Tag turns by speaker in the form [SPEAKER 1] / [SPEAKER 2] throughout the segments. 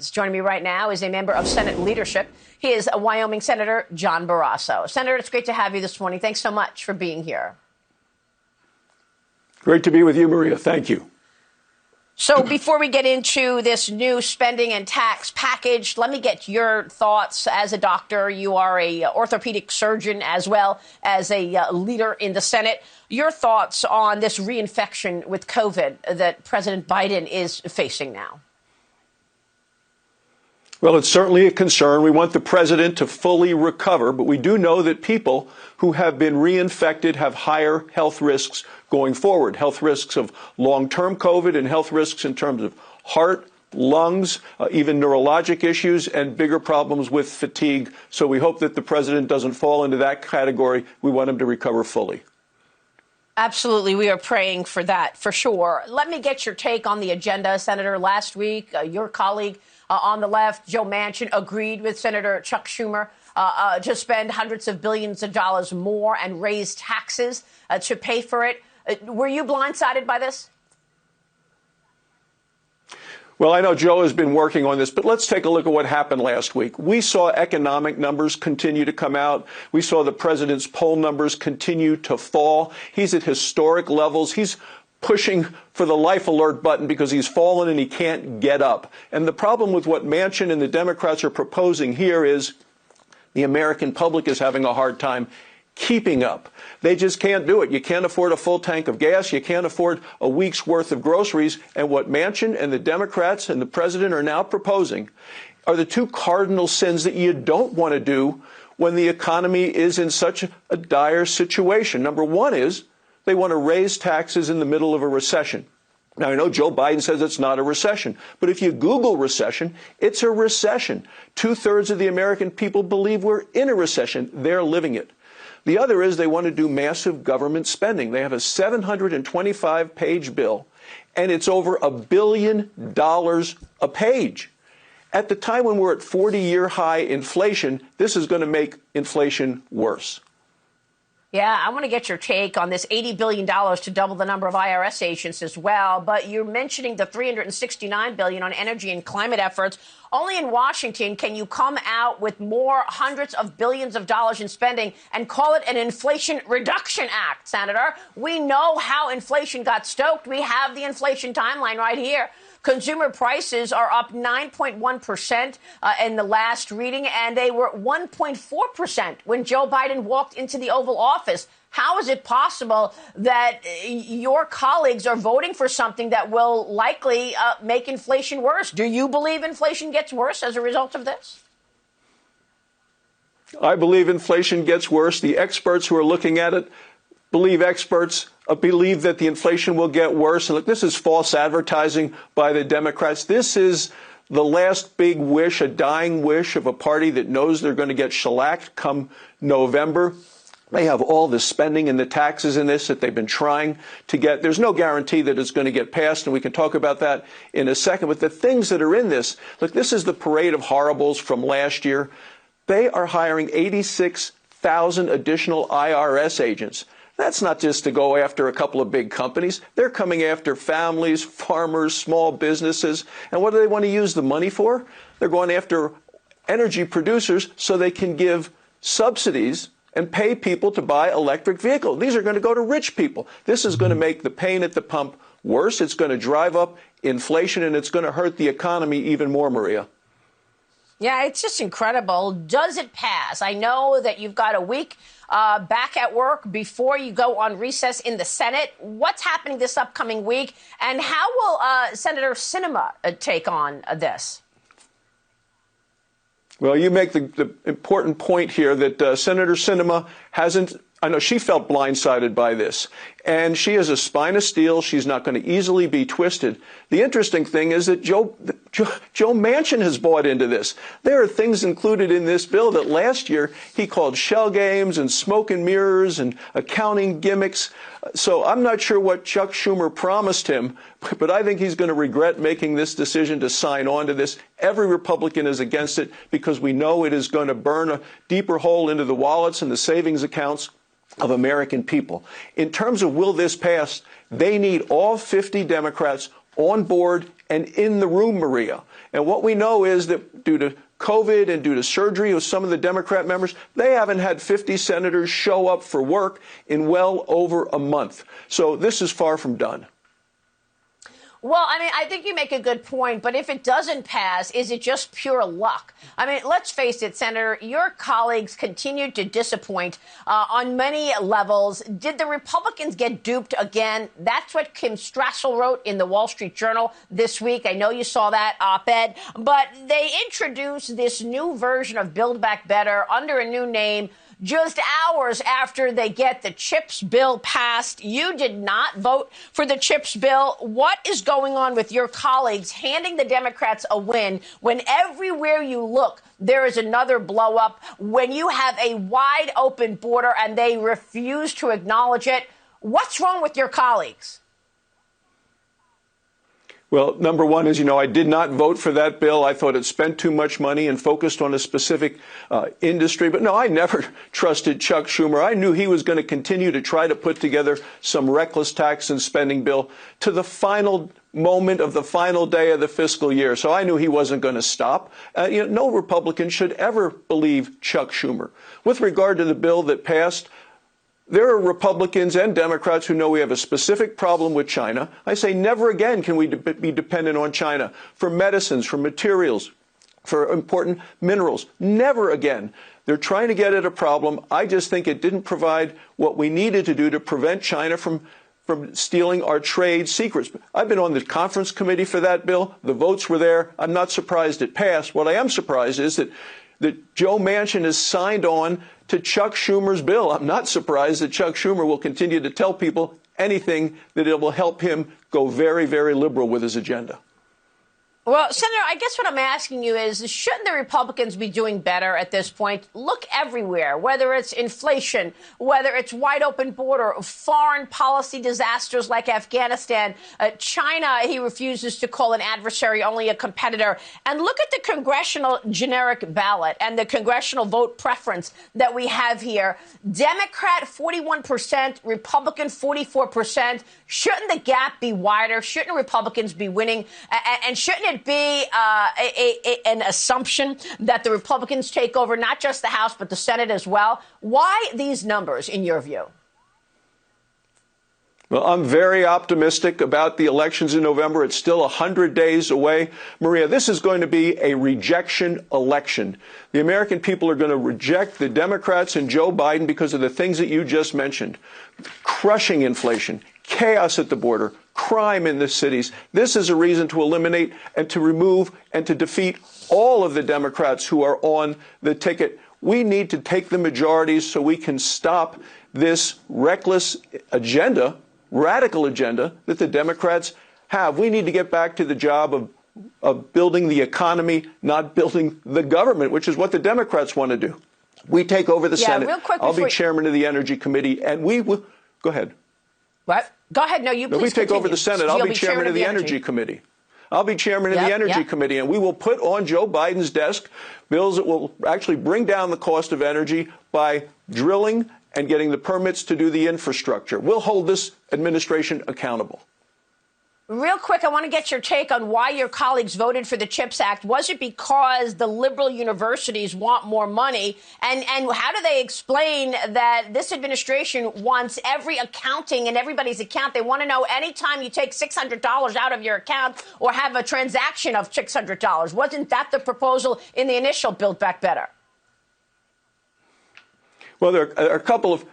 [SPEAKER 1] is. Joining me right now is a member of Senate leadership. He is a Wyoming Senator John Barrasso. Senator, it's great to have you this morning. Thanks so much for being here.
[SPEAKER 2] Great to be with you, Maria. Thank you.
[SPEAKER 1] So before we get into this new spending and tax package, let me get your thoughts as a doctor. You are a orthopedic surgeon as well as a leader in the Senate. Your thoughts on this reinfection with COVID that President Biden is facing now?
[SPEAKER 2] Well, it's certainly a concern. We want the president to fully recover, but we do know that people who have been reinfected have higher health risks going forward, health risks of long-term COVID and health risks in terms of heart, lungs, even neurologic issues and bigger problems with fatigue. So we hope that the president doesn't fall into that category. We want him to recover fully.
[SPEAKER 1] Absolutely. We are praying for that, for sure. Let me get your take on the agenda, Senator. Last week, your colleague on the left, Joe Manchin, agreed with Senator Chuck Schumer to spend hundreds of billions of dollars more and raise taxes to pay for it. Were you blindsided by this?
[SPEAKER 2] Well, I know Joe has been working on this, but let's take a look at what happened last week. We saw economic numbers continue to come out. We saw the president's poll numbers continue to fall. He's at historic levels. He's pushing for the life alert button because he's fallen and he can't get up. And the problem with what Manchin and the Democrats are proposing here is the American public is having a hard time keeping up. They just can't do it. You can't afford a full tank of gas. You can't afford a week's worth of groceries. And what Manchin and the Democrats and the president are now proposing are the two cardinal sins that you don't want to do when the economy is in such a dire situation. Number one is they want to raise taxes in the middle of a recession. Now, I know Joe Biden says it's not a recession, but if you Google recession, it's a recession. 2/3 of the American people believe we're in a recession. They're living it. The other is they want to do massive government spending. They have a 725-page bill, and it's over $1 billion a page. At the time when we're at 40-year high inflation, this is going to make inflation worse.
[SPEAKER 1] Yeah, I want to get your take on this $80 billion to double the number of IRS agents as well. But you're mentioning the $369 billion on energy and climate efforts. Only in Washington can you come out with more hundreds of billions of dollars in spending and call it an Inflation Reduction Act, Senator. We know how inflation got stoked. We have the inflation timeline right here. Consumer prices are up 9.1% in the last reading, and they were 1.4% when Joe Biden walked into the Oval Office. How is it possible that your colleagues are voting for something that will likely make inflation worse? Do you believe inflation gets worse as a result of this?
[SPEAKER 2] I believe inflation gets worse. The experts who are looking at it believe that the inflation will get worse. And look, this is false advertising by the Democrats. This is the last big wish, a dying wish of a party that knows they're going to get shellacked come November. They have all the spending and the taxes in this that they've been trying to get. There's no guarantee that it's going to get passed, and we can talk about that in a second. But the things that are in this, look, this is the parade of horribles from last year. They are hiring 86,000 additional IRS agents. That's not just to go after a couple of big companies. They're coming after families, farmers, small businesses. And what do they want to use the money for? They're going after energy producers so they can give subsidies and pay people to buy electric vehicles. These are going to go to rich people. This is going to make the pain at the pump worse. It's going to drive up inflation, and it's going to hurt the economy even more, Maria.
[SPEAKER 1] Yeah, it's just incredible. Does it pass? I know that you've got a week back at work before you go on recess in the Senate. What's happening this upcoming week? And how will Senator Sinema take on this?
[SPEAKER 2] Well, you make the important point here that Senator Sinema hasn't. I know she felt blindsided by this, and she has a spine of steel. She's not going to easily be twisted. The interesting thing is that Joe Manchin has bought into this. There are things included in this bill that last year he called shell games and smoke and mirrors and accounting gimmicks. So I'm not sure what Chuck Schumer promised him, but I think he's going to regret making this decision to sign on to this. Every Republican is against it because we know it is going to burn a deeper hole into the wallets and the savings accounts of American people. In terms of will this pass, they need all 50 Democrats on board and in the room, Maria. And what we know is that due to COVID and due to surgery with some of the Democrat members, they haven't had 50 senators show up for work in well over a month. So this is far from done.
[SPEAKER 1] Well, I mean, I think you make a good point, but if it doesn't pass, is it just pure luck? I mean, let's face it, Senator, your colleagues continued to disappoint on many levels. Did the Republicans get duped again? That's what Kim Strassel wrote in the Wall Street Journal this week. I know you saw that op-ed, but they introduced this new version of Build Back Better under a new name just hours after they get the CHIPS bill passed. You did not vote for the CHIPS bill. What is going on with your colleagues handing the Democrats a win when everywhere you look, there is another blow up, when you have a wide open border and they refuse to acknowledge it? What's wrong with your colleagues?
[SPEAKER 2] Well, number one is, I did not vote for that bill. I thought it spent too much money and focused on a specific industry. But no, I never trusted Chuck Schumer. I knew he was going to continue to try to put together some reckless tax and spending bill to the final moment of the final day of the fiscal year. So I knew he wasn't going to stop. No Republican should ever believe Chuck Schumer. With regard to the bill that passed, there are Republicans and Democrats who know we have a specific problem with China. I say never again can we be dependent on China for medicines, for materials, for important minerals. Never again. They're trying to get at a problem. I just think it didn't provide what we needed to do to prevent China from stealing our trade secrets. I've been on the conference committee for that bill. The votes were there. I'm not surprised it passed. What I am surprised is that Joe Manchin has signed on to Chuck Schumer's bill. I'm not surprised that Chuck Schumer will continue to tell people anything that it will help him go very, very liberal with his agenda.
[SPEAKER 1] Well, Senator, I guess what I'm asking you is, shouldn't the Republicans be doing better at this point? Look everywhere, whether it's inflation, whether it's wide open border, foreign policy disasters like Afghanistan, China, he refuses to call an adversary, only a competitor. And look at the congressional generic ballot and the congressional vote preference that we have here. Democrat 41%, Republican 44%. Shouldn't the gap be wider? Shouldn't Republicans be winning? And shouldn't it be an assumption that the Republicans take over not just the House, but the Senate as well? Why these numbers, in your view?
[SPEAKER 2] Well, I'm very optimistic about the elections in November. It's still 100 days away. Maria, this is going to be a rejection election. The American people are going to reject the Democrats and Joe Biden because of the things that you just mentioned. Crushing inflation, chaos at the border, crime in the cities. This is a reason to eliminate and to remove and to defeat all of the Democrats who are on the ticket. We need to take the majorities so we can stop this reckless agenda, radical agenda that the Democrats have. We need to get back to the job of building the economy, not building the government, which is what the Democrats want to do. We take over the Senate.
[SPEAKER 1] Real quick,
[SPEAKER 2] I'll be chairman of the Energy Committee, and we will. Go ahead.
[SPEAKER 1] What? Go ahead. No, you please.
[SPEAKER 2] We take
[SPEAKER 1] continue.
[SPEAKER 2] over the Senate. I'll be chairman of the Energy Committee. I'll be chairman of the Energy Committee, and we will put on Joe Biden's desk bills that will actually bring down the cost of energy by drilling and getting the permits to do the infrastructure. We'll hold this administration accountable.
[SPEAKER 1] Real quick, I want to get your take on why your colleagues voted for the CHIPS Act. Was it because the liberal universities want more money? And how do they explain that this administration wants every accounting in everybody's account? They want to know anytime you take $600 out of your account or have a transaction of $600. Wasn't that the proposal in the initial Build Back Better?
[SPEAKER 2] Well, there are a couple of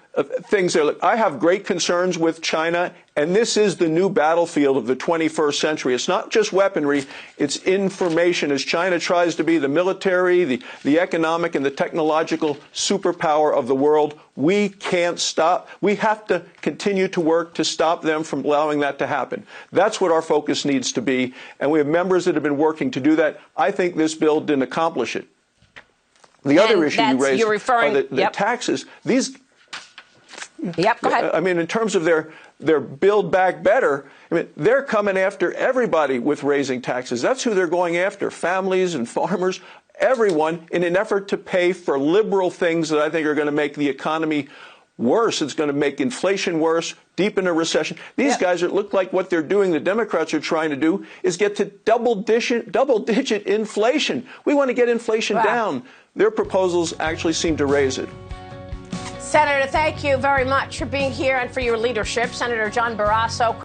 [SPEAKER 2] things there. Look, I have great concerns with China, and this is the new battlefield of the 21st century. It's not just weaponry, it's information. As China tries to be the military, the economic, and the technological superpower of the world, we can't stop. We have to continue to work to stop them from allowing that to happen. That's what our focus needs to be, and we have members that have been working to do that. I think this bill didn't accomplish it. The other issue you raised are the taxes. These.
[SPEAKER 1] Yep, go ahead.
[SPEAKER 2] I mean, in terms of their Build Back Better, I mean, they're coming after everybody with raising taxes. That's who they're going after, families and farmers, everyone, in an effort to pay for liberal things that I think are going to make the economy worse. It's going to make inflation worse, deepen a recession. These guys look like what they're doing, the Democrats are trying to do, is get to double-digit inflation. We want to get inflation down. Their proposals actually seem to raise it.
[SPEAKER 1] Senator, thank you very much for being here and for your leadership. Senator John Barrasso.